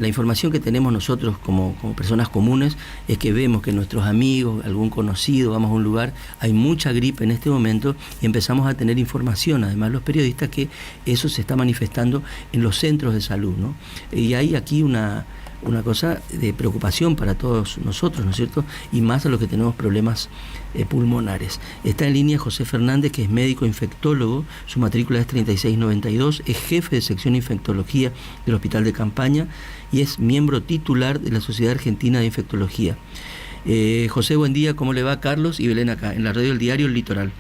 La información que tenemos nosotros como personas comunes es que vemos que nuestros amigos, algún conocido, vamos a un lugar, hay mucha gripe en este momento y empezamos a tener información, además los periodistas, que eso se está manifestando en los centros de salud, ¿no? Y hay aquí una cosa de preocupación para todos nosotros, ¿no es cierto? Y más a los que tenemos problemas pulmonares. Está en línea José Fernández, que es médico infectólogo, su matrícula es 3692, es jefe de sección de infectología del Hospital de Campaña y es miembro titular de la Sociedad Argentina de Infectología. José, buen día, ¿cómo le va? Carlos y Belén acá, en la radio del diario El Litoral.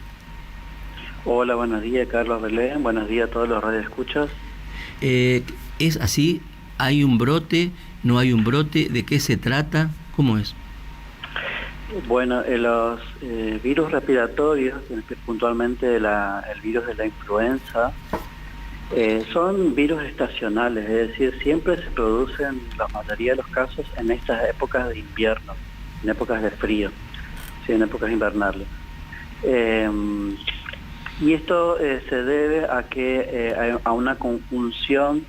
Hola, buenos días, Carlos, Belén, buenos días a todos los radioescuchas. ¿Es así? ¿Hay un brote? ¿No hay un brote? ¿De qué se trata? ¿Cómo es? Bueno, los virus respiratorios, puntualmente el virus de la influenza, son virus estacionales, es decir, siempre se producen la mayoría de los casos en estas épocas de invierno, en épocas de frío, ¿sí? En épocas invernales. Y esto se debe a que a una conjunción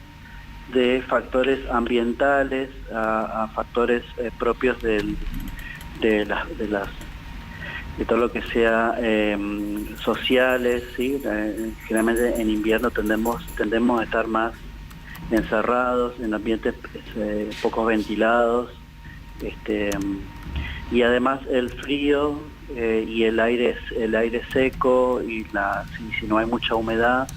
de factores ambientales, a factores propios de todo lo que sea sociales, ¿sí? Generalmente en invierno tendemos a estar más encerrados en ambientes poco ventilados, y además el frío y el aire seco y si no hay mucha humedad,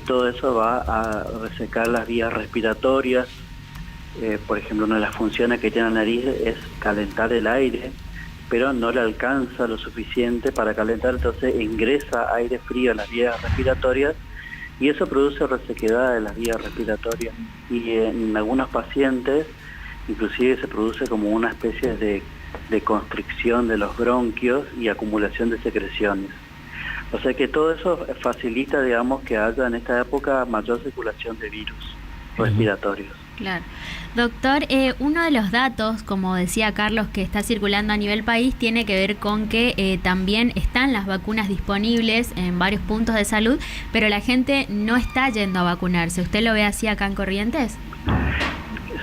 todo eso va a resecar las vías respiratorias. Por ejemplo, una de las funciones que tiene la nariz es calentar el aire, pero no le alcanza lo suficiente para calentar, entonces ingresa aire frío a las vías respiratorias y eso produce resequedad de las vías respiratorias. Y en algunos pacientes inclusive se produce como una especie de constricción de los bronquios y acumulación de secreciones. O sea que todo eso facilita, digamos, que haya en esta época mayor circulación de virus respiratorios. Claro. Doctor, uno de los datos, como decía Carlos, que está circulando a nivel país, tiene que ver con que también están las vacunas disponibles en varios puntos de salud, pero la gente no está yendo a vacunarse. ¿Usted lo ve así acá en Corrientes?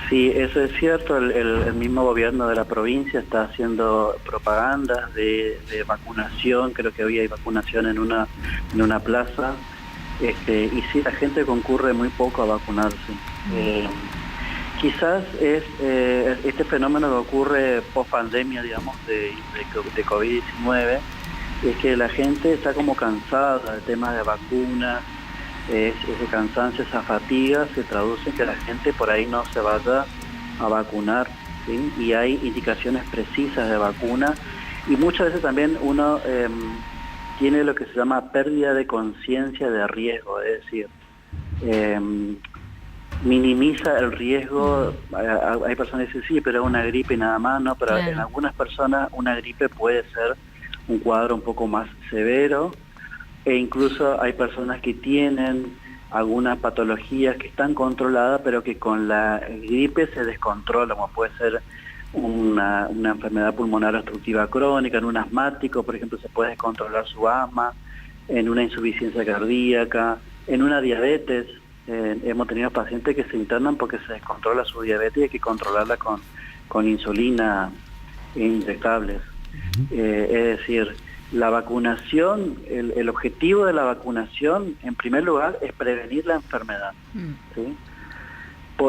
Sí, eso es cierto. El mismo gobierno de la provincia está haciendo propagandas de vacunación. Creo que hoy hay vacunación en una plaza. Y sí, la gente concurre muy poco a vacunarse. Quizás es este fenómeno que ocurre post pandemia, digamos, de COVID-19, es que la gente está como cansada del tema de vacunas. Ese cansancio, esa fatiga se traduce en que la gente por ahí no se vaya a vacunar, ¿sí? Y hay indicaciones precisas de vacuna y muchas veces también uno tiene lo que se llama pérdida de conciencia de riesgo, es decir, minimiza el riesgo. Hay personas que dicen sí, pero es una gripe y nada más, ¿no? Pero claro, en algunas personas una gripe puede ser un cuadro un poco más severo. E incluso hay personas que tienen algunas patologías que están controladas, pero que con la gripe se descontrolan, como puede ser una enfermedad pulmonar obstructiva crónica. En un asmático, por ejemplo, se puede descontrolar su asma, en una insuficiencia cardíaca, en una diabetes. Hemos tenido pacientes que se internan porque se descontrola su diabetes y hay que controlarla con insulina inyectables. Es decir, la vacunación, el objetivo de la vacunación, en primer lugar, es prevenir la enfermedad, ¿sí?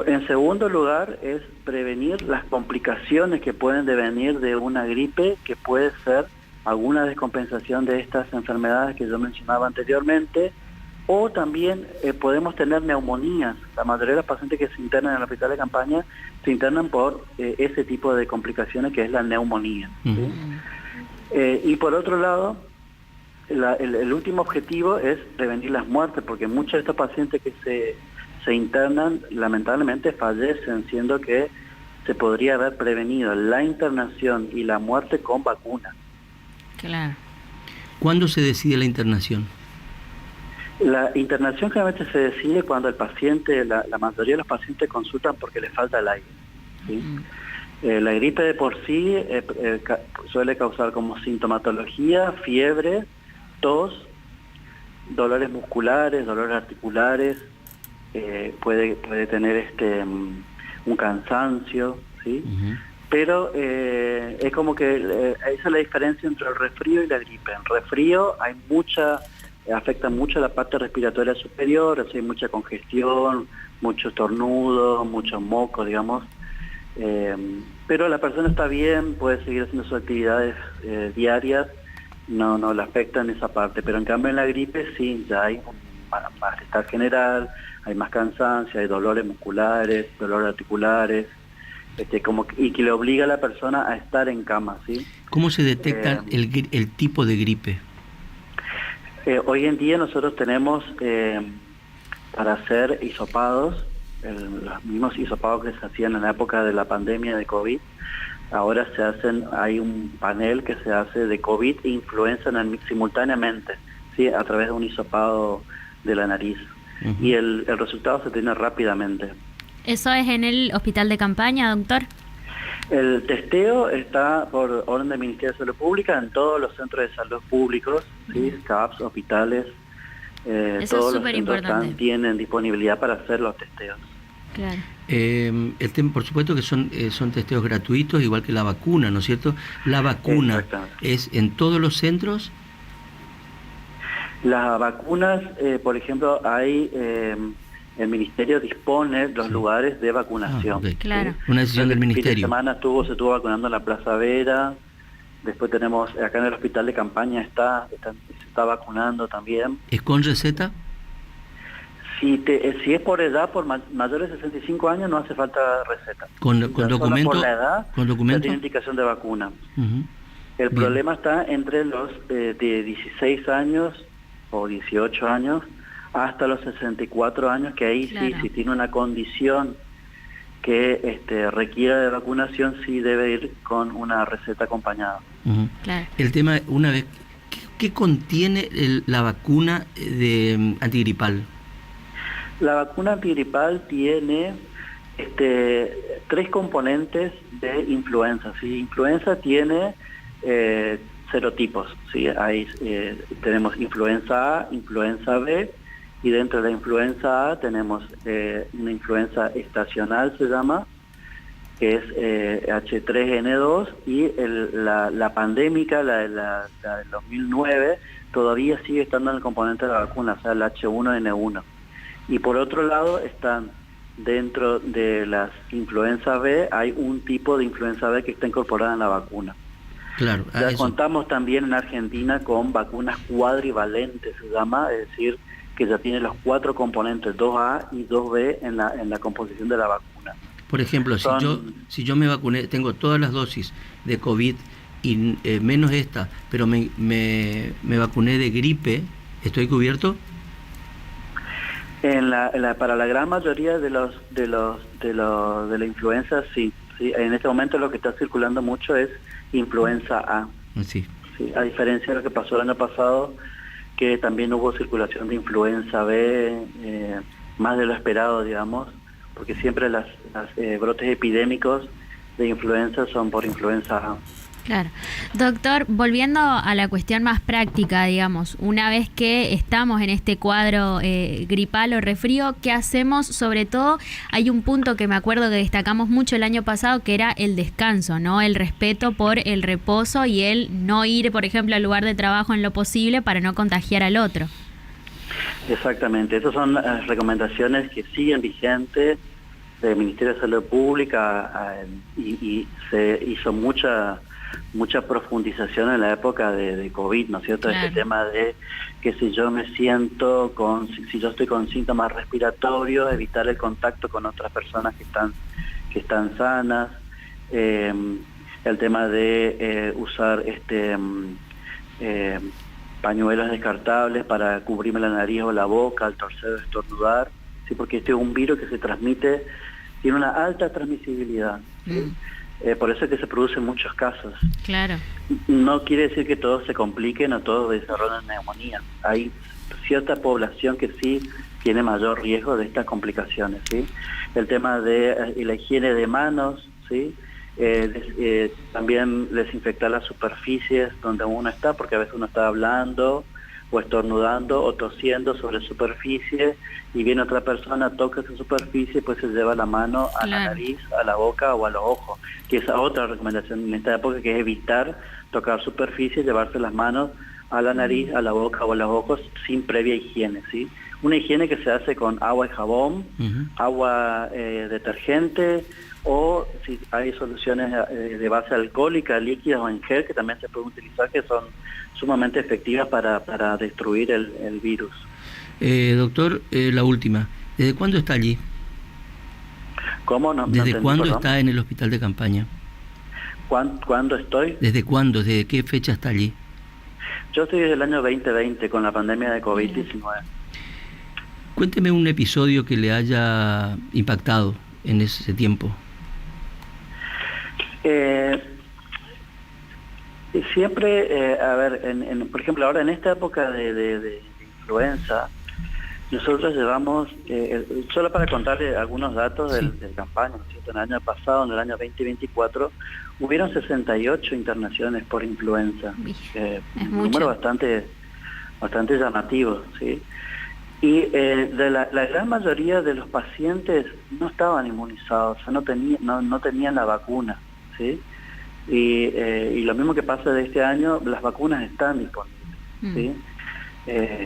En segundo lugar, es prevenir las complicaciones que pueden devenir de una gripe, que puede ser alguna descompensación de estas enfermedades que yo mencionaba anteriormente, o también podemos tener neumonías. La mayoría de los pacientes que se internan en el hospital de Campaña se internan por ese tipo de complicaciones que es la neumonía, ¿sí? Y por otro lado, el último objetivo es prevenir las muertes, porque muchos de estos pacientes que se internan lamentablemente fallecen, siendo que se podría haber prevenido la internación y la muerte con vacuna. Claro. ¿Cuándo se decide la internación? La internación generalmente se decide cuando el paciente, la mayoría de los pacientes consultan porque les falta el aire, ¿sí? La gripe de por sí suele causar como sintomatología, fiebre, tos, dolores musculares, dolores articulares, puede tener un cansancio, ¿sí? Ujú. Pero es como que esa es la diferencia entre el resfrío y la gripe. En resfrío afecta mucho la parte respiratoria superior, así hay mucha congestión, mucho estornudo, muchos mocos, digamos. Pero la persona está bien, puede seguir haciendo sus actividades diarias, no le afecta en esa parte. Pero en cambio en la gripe sí, ya hay un malestar general, hay más cansancio, hay dolores musculares, dolores articulares, y que le obliga a la persona a estar en cama, ¿sí? ¿Cómo se detecta el tipo de gripe? Hoy en día nosotros tenemos para hacer hisopados, los mismos hisopados que se hacían en la época de la pandemia de COVID. Ahora hay un panel que se hace de COVID e influenza simultáneamente, ¿sí? A través de un hisopado de la nariz. Uh-huh. Y el resultado se tiene rápidamente. ¿Eso es en el hospital de campaña, doctor? El testeo está por orden del Ministerio de Salud Pública en todos los centros de salud públicos, ¿sí? CAPS, hospitales, todos los centros tienen disponibilidad para hacer los testeos. Claro. Por supuesto que son testeos gratuitos, igual que la vacuna, ¿no es cierto? ¿La vacuna es en todos los centros? Las vacunas, por ejemplo, el Ministerio dispone los lugares de vacunación. Okay. Claro. ¿Sí? Una decisión del Ministerio. El fin de semana se estuvo vacunando en la Plaza Vera, después tenemos, acá en el hospital de campaña se está vacunando también. ¿Es con receta? Si es por edad, por mayores de 65 años, no hace falta receta. ¿Con documento? Por la edad, ¿con documento? tiene indicación de vacuna. Uh-huh. El problema está entre los de 16 años o 18 años hasta los 64 años, que ahí claro. Sí, si tiene una condición que requiera de vacunación, sí debe ir con una receta acompañada. Uh-huh. Claro. El tema, una vez, ¿qué contiene la vacuna antigripal? La vacuna antigripal tiene 3 componentes de influenza. ¿Sí? Influenza tiene serotipos. ¿Sí? Tenemos influenza A, influenza B, y dentro de la influenza A tenemos una influenza estacional, se llama, que es H3N2, y la pandémica, la del 2009, todavía sigue estando en el componente de la vacuna, o sea, el H1N1. Y por otro lado están dentro de las influenza B, hay un tipo de influenza B que está incorporada en la vacuna. Claro. Ya contamos también en Argentina con vacunas cuadrivalentes, se llama, es decir, que ya tiene los 4 componentes, 2A y 2B en la composición de la vacuna. Por ejemplo, si yo me vacuné, tengo todas las dosis de COVID y menos esta, pero me vacuné de gripe, ¿estoy cubierto? Para la gran mayoría de la influenza, sí. En este momento lo que está circulando mucho es influenza A. Sí. Sí, a diferencia de lo que pasó el año pasado, que también hubo circulación de influenza B, más de lo esperado, digamos, porque siempre los brotes epidémicos de influenza son por influenza A. Claro. Doctor, volviendo a la cuestión más práctica, digamos, una vez que estamos en este cuadro gripal o resfrío, ¿qué hacemos? Sobre todo, hay un punto que me acuerdo que destacamos mucho el año pasado, que era el descanso, ¿no? El respeto por el reposo y el no ir, por ejemplo, al lugar de trabajo en lo posible para no contagiar al otro. Exactamente. Esas son las recomendaciones que siguen vigentes del Ministerio de Salud Pública y se hizo mucha profundización en la época de COVID, ¿no es cierto? Claro. Este tema de que si yo si yo estoy con síntomas respiratorios, evitar el contacto con otras personas que están sanas, el tema de usar pañuelos descartables para cubrirme la nariz o la boca al toser o estornudar, ¿sí? Porque este es un virus que se transmite, tiene una alta transmisibilidad, ¿sí? Por eso es que se producen muchos casos. Claro. No quiere decir que todos se compliquen o todos desarrollen neumonía. Hay cierta población que sí tiene mayor riesgo de estas complicaciones, ¿sí? El tema de la higiene de manos, ¿sí? También desinfectar las superficies donde uno está, porque a veces uno está hablando o estornudando o tosiendo sobre superficie, y viene otra persona, toca esa superficie, pues se lleva la mano a la nariz, a la boca o a los ojos, que es otra recomendación en esta época, que es evitar tocar superficie, llevarse las manos a la nariz, a la boca o a los ojos sin previa higiene, ¿sí? Una higiene que se hace con agua y jabón, agua detergente, o si hay soluciones de base alcohólica, líquidas o en gel, que también se pueden utilizar, que son sumamente efectivas para destruir el virus. Doctor, la última, ¿desde cuándo está allí? ¿Cómo? ¿Desde cuándo está en el hospital de campaña? ¿Cuándo estoy? ¿Desde cuándo? ¿Desde qué fecha está allí? Yo estoy desde el año 2020 con la pandemia de COVID-19. Cuénteme un episodio que le haya impactado en ese tiempo. Siempre, a ver, por ejemplo, ahora en esta época de influenza, nosotros llevamos, solo para contarle algunos datos del campaña, ¿no es cierto? En el año pasado, en el año 2024, hubieron 68 internaciones por influenza. Un número bastante llamativo, ¿sí? Y de la gran mayoría de los pacientes no estaban inmunizados, o sea, no tenían la vacuna, ¿sí? Y lo mismo que pasa de este año, las vacunas están disponibles, ¿sí?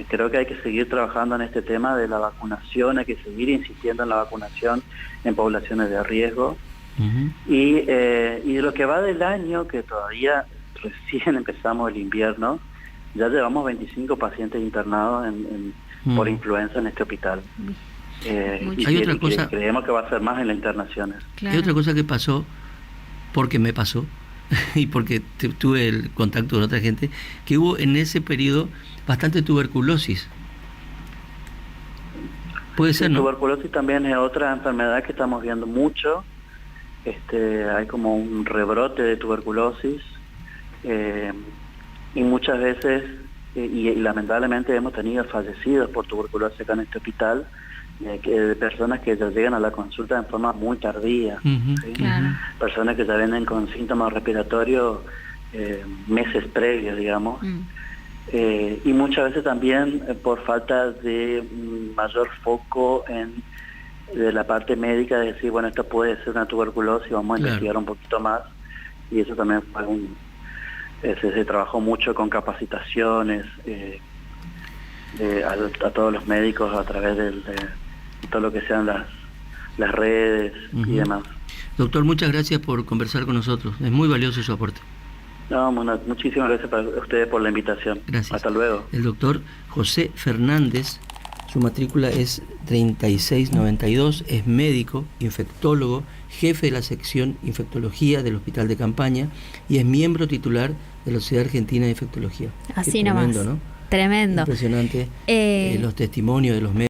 Creo que hay que seguir trabajando en este tema de la vacunación, hay que seguir insistiendo en la vacunación en poblaciones de riesgo. Y de lo que va del año, que todavía recién empezamos el invierno, ya llevamos 25 pacientes internados por influenza en este hospital. Hay otra cosa, creemos que va a ser más en las internaciones. Hay otra cosa que pasó, porque me pasó, y porque tuve el contacto con otra gente, que hubo en ese periodo bastante tuberculosis. Puede ser, ¿no? Tuberculosis también es otra enfermedad que estamos viendo mucho. Hay como un rebrote de tuberculosis, y muchas veces, y lamentablemente hemos tenido fallecidos por tuberculosis acá en este hospital, de personas que ya llegan a la consulta en forma muy tardía, ¿sí? Personas que ya vienen con síntomas respiratorios meses previos, digamos, y muchas veces también por falta de mayor foco de la parte médica, de decir, bueno, esto puede ser una tuberculosis, vamos a investigar un poquito más, y eso también fue se trabajó mucho con capacitaciones a todos los médicos a través de todo lo que sean las redes y demás. Doctor, muchas gracias por conversar con nosotros. Es muy valioso su aporte. No, muchísimas gracias para ustedes por la invitación. Gracias. Hasta luego. El doctor José Fernández, su matrícula es 3692, es médico, infectólogo, jefe de la sección infectología del Hospital de Campaña y es miembro titular de la Sociedad Argentina de Infectología. Así nomás. Tremendo, ¿no? Tremendo. Impresionante los testimonios de los médicos.